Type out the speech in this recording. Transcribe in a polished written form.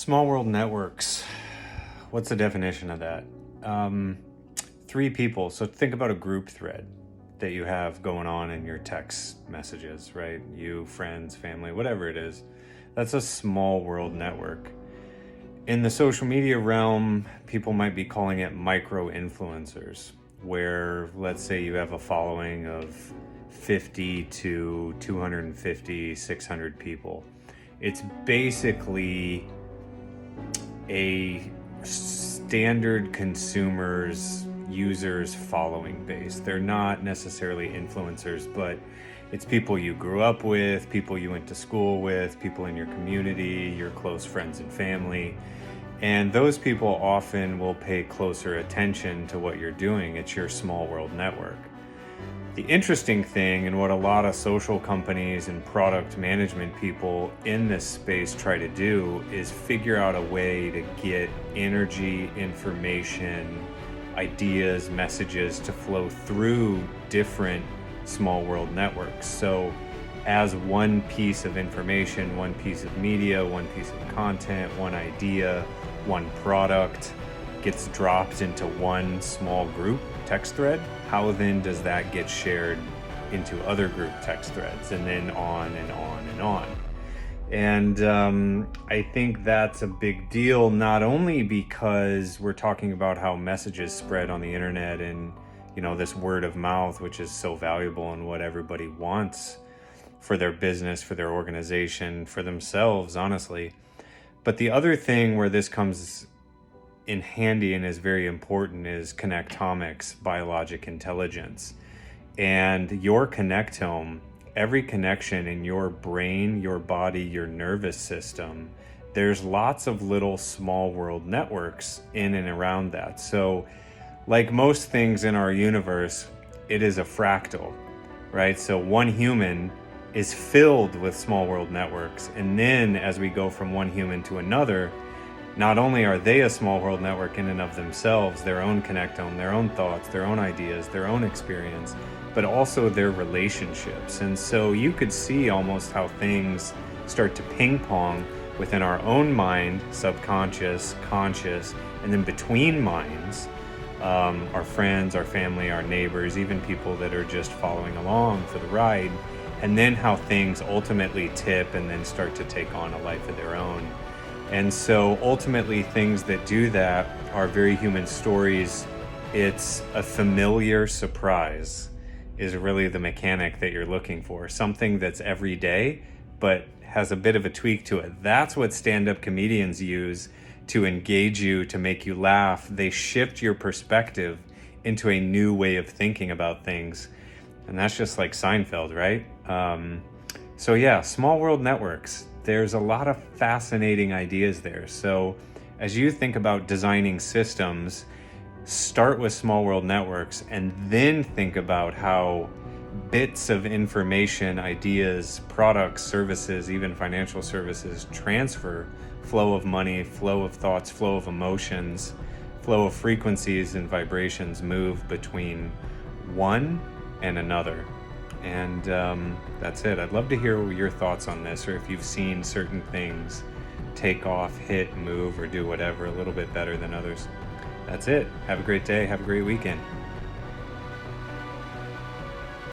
Small world networks. What's the definition of that? Three people. So think about a group thread that you have going on in your text messages, right? You, friends, family, whatever it is. That's a small world network. In the social media realm, people might be calling it micro influencers, where let's say you have a following of 50 to 250, 600 people. It's basically a standard consumer's users following base. They're not necessarily influencers, but it's people you grew up with, people you went to school with, people in your community, your close friends and family. And those people often will pay closer attention to what you're doing. It's your small world network. The interesting thing, and what a lot of social companies and product management people in this space try to do, is figure out a way to get energy, information, ideas, messages to flow through different small world networks. So as one piece of information, one piece of media, one piece of content, one idea, one product gets dropped into one small group text thread, how then does that get shared into other group text threads, and then on and on and on? And I think that's a big deal, not only because we're talking about how messages spread on the internet and, you know, this word of mouth, which is so valuable and what everybody wants for their business, for their organization, for themselves, honestly. But the other thing where this comes in handy and is very important is connectomics, biologic intelligence. And your connectome, every connection in your brain, your body, your nervous system, there's lots of little small world networks in and around that. So like most things in our universe, it is a fractal, right? So one human is filled with small world networks. And then as we go from one human to another, not only are they a small world network in and of themselves, their own connectome, their own thoughts, their own ideas, their own experience, but also their relationships. And so you could see almost how things start to ping pong within our own mind, subconscious, conscious, and then between minds, our friends, our family, our neighbors, even people that are just following along for the ride, and then how things ultimately tip and then start to take on a life of their own. And so ultimately things that do that are very human stories. It's a familiar surprise is really the mechanic that you're looking for. Something that's every day, but has a bit of a tweak to it. That's what stand-up comedians use to engage you, to make you laugh. They shift your perspective into a new way of thinking about things. And that's just like Seinfeld, right? So yeah, small world networks. There's a lot of fascinating ideas there. So as you think about designing systems, start with small world networks and then think about how bits of information, ideas, products, services, even financial services transfer, flow of money, flow of thoughts, flow of emotions, flow of frequencies and vibrations move between one and another. And that's it. I'd love to hear your thoughts on this, or if you've seen certain things take off, hit, move, or do whatever a little bit better than others. That's it. Have a great day. Have a great weekend.